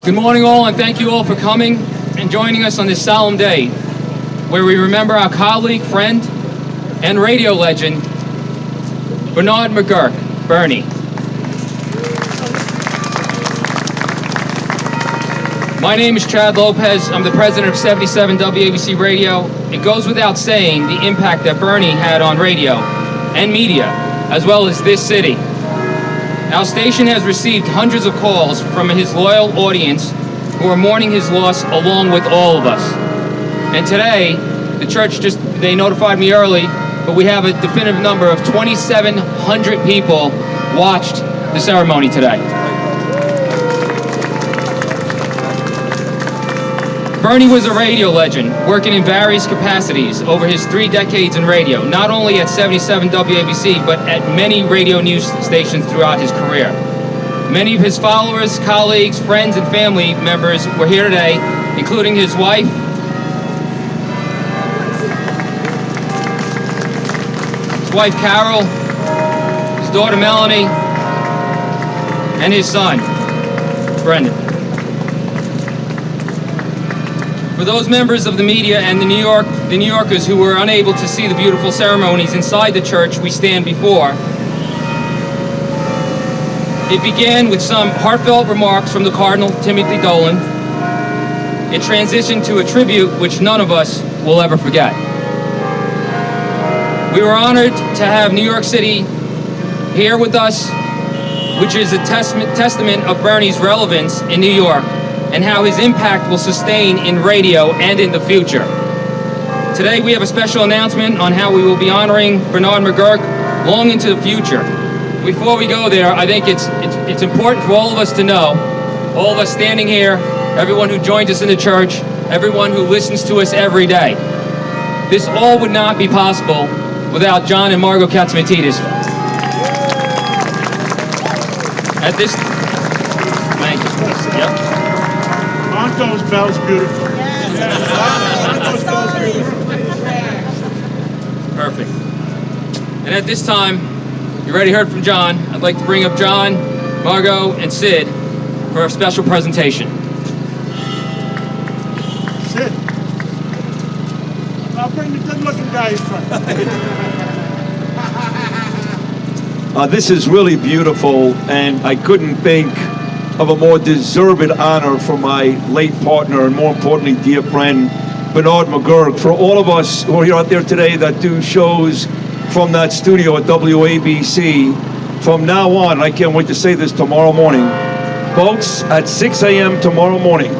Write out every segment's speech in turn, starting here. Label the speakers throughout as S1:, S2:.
S1: Good morning all, and thank you all for coming and joining us on this solemn day where we remember our colleague, friend, and radio legend, Bernard McGuirk, Bernie. My name is Chad Lopez. I'm the president of 77 WABC Radio. It goes without saying the impact that Bernie had on radio and media, as well as this city. Our station has received hundreds of calls from his loyal audience who are mourning his loss along with all of us. And today, the church they notified me early, but we have a definitive number of 2,700 people watched the ceremony today. Bernie was a radio legend, working in various capacities over his 3 decades in radio, not only at 77 WABC, but at many radio news stations throughout his career. Many of his followers, colleagues, friends, and family members were here today, including his wife, Carol, his daughter Melanie, and his son, Brendan. For those members of the media and the New Yorkers who were unable to see the beautiful ceremonies inside the church we stand before, it began with some heartfelt remarks from the Cardinal, Timothy Dolan. It transitioned to a tribute which none of us will ever forget. We were honored to have New York City here with us, which is a testament of Bernie's relevance in New York and how his impact will sustain in radio and in the future. Today we have a special announcement on how we will be honoring Bernard McGuirk long into the future. Before we go there, I think it's important for all of us to know, all of us standing here, everyone who joins us in the church, everyone who listens to us every day. This all would not be possible without John and Margot Katzimatidis. At this, thank you. Yep.
S2: Aren't those bells beautiful? Aren't those bells beautiful?
S1: Perfect. And at this time, you already heard from John. I'd like to bring up John, Margot, and Sid for a special presentation.
S2: Sid, I'll bring the good-looking guy in front.
S3: This is really beautiful, and I couldn't think of a more deserved honor for my late partner and, more importantly, dear friend, Bernard McGuirk. For all of us who are here out there today that do shows from that studio at WABC, from now on, and I can't wait to say this tomorrow morning, folks, at 6 a.m. tomorrow morning,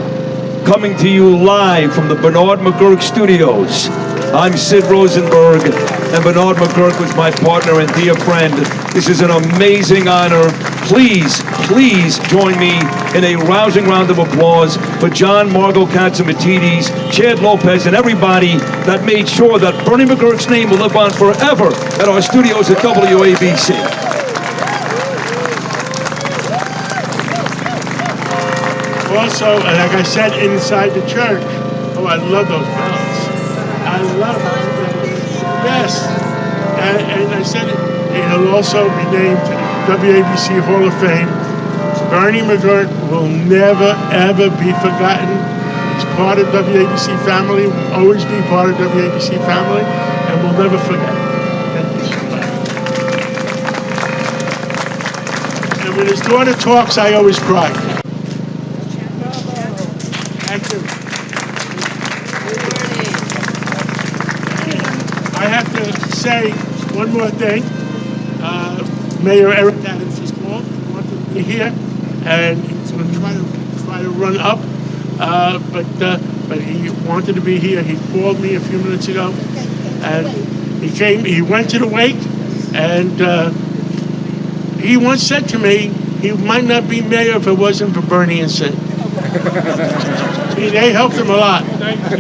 S3: coming to you live from the Bernard McGuirk Studios, I'm Sid Rosenberg, and Bernard McGuirk was my partner and dear friend. This is an amazing honor. Please, please join me in a rousing round of applause for John, Margot Katzimatidis, Chad Lopez, and everybody that made sure that Bernie McGuirk's name will live on forever at our studios at WABC.
S2: Also, like I said, inside the church, oh, I love those bells. I love those bells. Yes. And I said he'll also be named to the WABC Hall of Fame. Bernie McGuirk will never, ever be forgotten. He's part of WABC family, will always be part of WABC family, and we'll never forget. Thank you so much. And when his daughter talks, I always cry. Thank you. I have to say one more thing. Mayor Eric Adams just called, wanted to be here, and he's going to try to run up, but he wanted to be here. He called me a few minutes ago, and he came. He went to the wake, and he once said to me, he might not be mayor if it wasn't for Bernie and Sid. They helped him a lot. Thank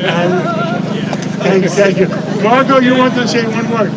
S2: you. Margot, you wanted to say one word.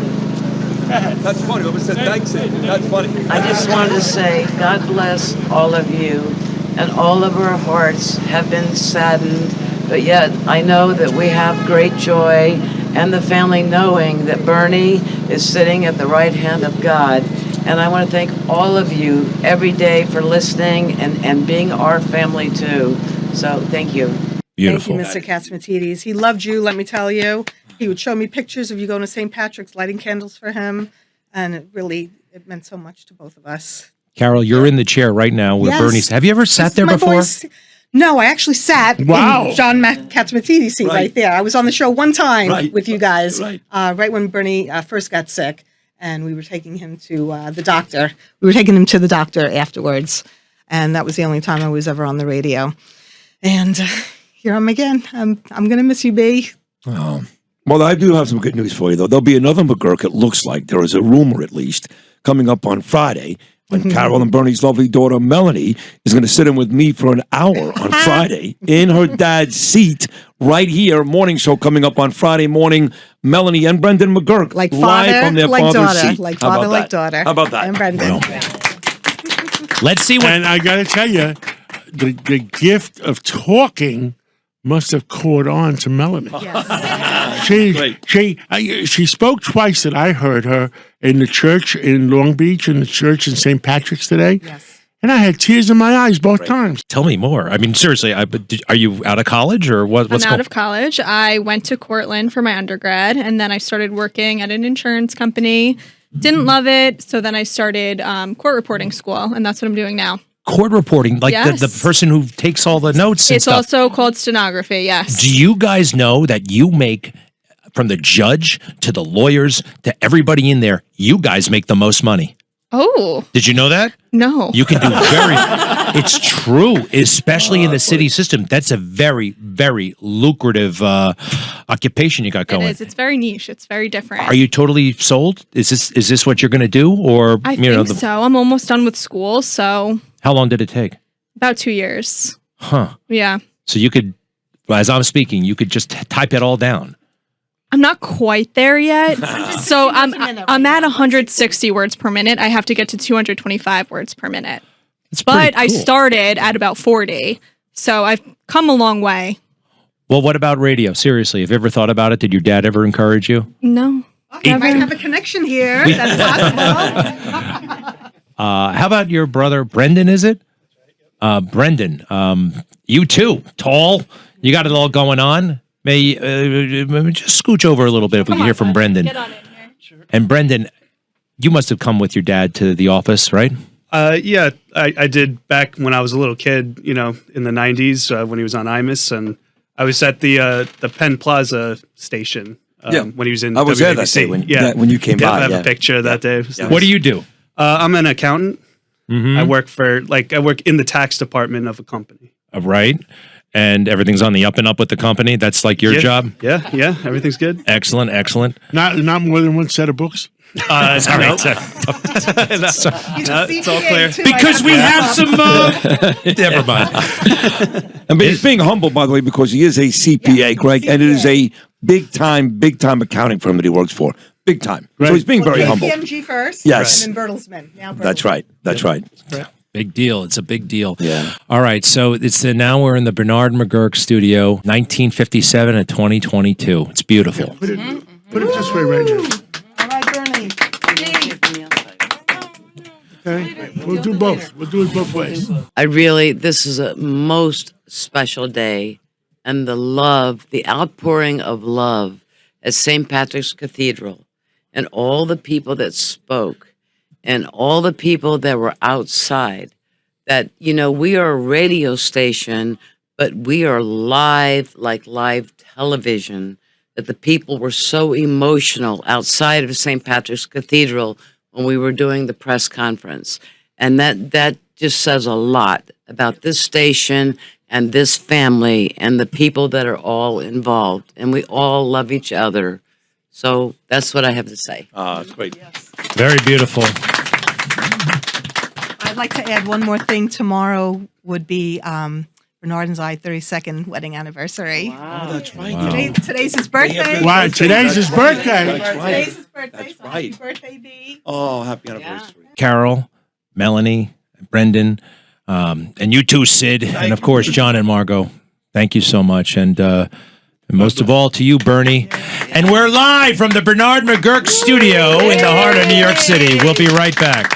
S3: That's funny. I said thanks. That's funny.
S4: I just wanted to say God bless all of you, and all of our hearts have been saddened, but yet I know that we have great joy, and the family knowing that Bernie is sitting at the right hand of God. And I want to thank all of you every day for listening and being our family too. So thank you.
S5: Beautiful.
S6: Thank you, Mr. Katsmatidis. He loved you, let me tell you. He would show me pictures of you going to St. Patrick's, lighting candles for him, and it meant so much to both of us.
S5: Carol, you're in the chair right now where
S6: Yes.
S5: Bernie's. Have you ever sat
S6: This is
S5: there
S6: my
S5: before?
S6: voice. No, I actually sat
S2: Wow.
S6: in John Katsmatidis' seat right there. I was on the show one time
S3: Right.
S6: with you guys,
S3: Right.
S6: right when Bernie first got sick, and we were taking him to the doctor. We were taking him to the doctor afterwards, and that was the only time I was ever on the radio. And here I'm again. I'm going to miss you, B.
S3: Well, I do have some good news for you, though. There'll be another McGuirk, it looks like. There is a rumor, at least, coming up on Friday when Carol and Bernie's lovely daughter, Melanie, is going to sit in with me for an hour on Friday in her dad's seat right here. Morning show coming up on Friday morning. Melanie and Brendan McGuirk
S6: Like
S3: live
S6: father,
S3: from their
S6: like
S3: father's
S6: daughter.
S3: seat.
S6: Like
S3: How about
S6: father, like
S3: that?
S6: daughter.
S3: How about that?
S6: And Brendan.
S5: Let's see what.
S2: And I got to tell you, the gift of talking must have caught on to Melanie. She spoke twice that I heard her in the church in Long Beach, in the church in St. Patrick's today.
S6: Yes.
S2: And I had tears in my eyes both times.
S5: Tell me more. I mean, seriously, are you out of college or what? What's
S7: I'm out
S5: going?
S7: of college. I went to Cortland for my undergrad, and then I started working at an insurance company. Didn't love it, so then I started court reporting school, and that's what I'm doing now.
S5: Court reporting, like
S7: Yes.
S5: the person who takes all the notes and
S7: It's
S5: stuff.
S7: also called stenography, yes.
S5: Do you guys know that you make, from the judge to the lawyers to everybody in there, you guys make the most money?
S7: Oh,
S5: Did you know that?
S7: no.
S5: You can do it's true, especially in the city system. That's a very, very lucrative occupation you got
S7: It
S5: going.
S7: is. It's very niche. It's very different.
S5: Are you totally sold? Is this what you're going to do? Or,
S7: I
S5: you know,
S7: think so. I'm almost done with school, so
S5: how long did it take?
S7: about 2 years.
S5: Huh.
S7: Yeah.
S5: So you could, as I'm speaking, you could just type it all down.
S7: I'm not quite there yet. So I'm at 160 words per minute. I have to get to 225 words per minute.
S5: It's pretty
S7: But I
S5: cool.
S7: started at about 40. So I've come a long way.
S5: Well, what about radio? Seriously, have you ever thought about it? Did your dad ever encourage you?
S7: No.
S6: I might have a connection here. That's possible.
S5: How about your brother, Brendan, is it? Brendan, you too, tall. You got it all going on. May just scooch over a little bit if we can hear from Brendan.
S7: Get on in here.
S5: And Brendan, you must have come with your dad to the office, right?
S8: Yeah, I did back when I was a little kid, in the 90s when he was on IMUS, and I was at the Penn Plaza station when he was in
S9: I was there that
S8: WABC.
S9: day when you came by.
S8: I have
S9: yeah.
S8: a picture that day.
S5: What do you do?
S8: I'm an accountant.
S5: Mm-hmm.
S8: I work in the tax department of a company.
S5: Right. And everything's on the up and up with the company. That's like your job.
S8: Yeah, everything's good.
S5: Excellent, excellent.
S2: Not more than one set of books.
S5: Sorry.
S8: It's all clear.
S5: Because we have some. Never mind.
S3: And but he's being humble, by the way, because he is a CPA, Greg, and it is a big time accounting firm that he works for. Big time. So he's being very humble.
S6: KPMG first.
S3: Yes.
S6: And then Bertelsmann. Now
S3: That's
S6: Bertelsmann.
S3: right. That's right.
S5: Big deal. It's a big deal.
S3: Yeah.
S5: All right. So now we're in the Bernard McGuirk studio, 1957 and 2022. It's beautiful.
S2: Put it this way right now.
S6: All right, Bernie.
S2: Okay? We'll do both. We'll do it both ways.
S4: This is a most special day, and the outpouring of love at St. Patrick's Cathedral, and all the people that spoke, and all the people that were outside, that, we are a radio station, but we are live, like live television, that the people were so emotional outside of St. Patrick's Cathedral when we were doing the press conference. And that just says a lot about this station and this family and the people that are all involved. And we all love each other. So that's what I have to say.
S3: That's great.
S5: Very beautiful.
S6: I'd like to add one more thing. Tomorrow would be Bernard and I 32nd wedding anniversary.
S3: Oh, that's right.
S6: Today's his birthday.
S2: Why? Today's his birthday.
S6: Today's his birthday.
S3: That's
S6: so
S3: right.
S6: Happy birthday, B.
S3: Oh, happy anniversary.
S5: Carol, Melanie, Brendan, and you too, Sid, and of course, John and Margot. Thank you so much. And most of all to you, Bernie. And we're live from the Bernard McGuirk studio in the heart of New York City. We'll be right back.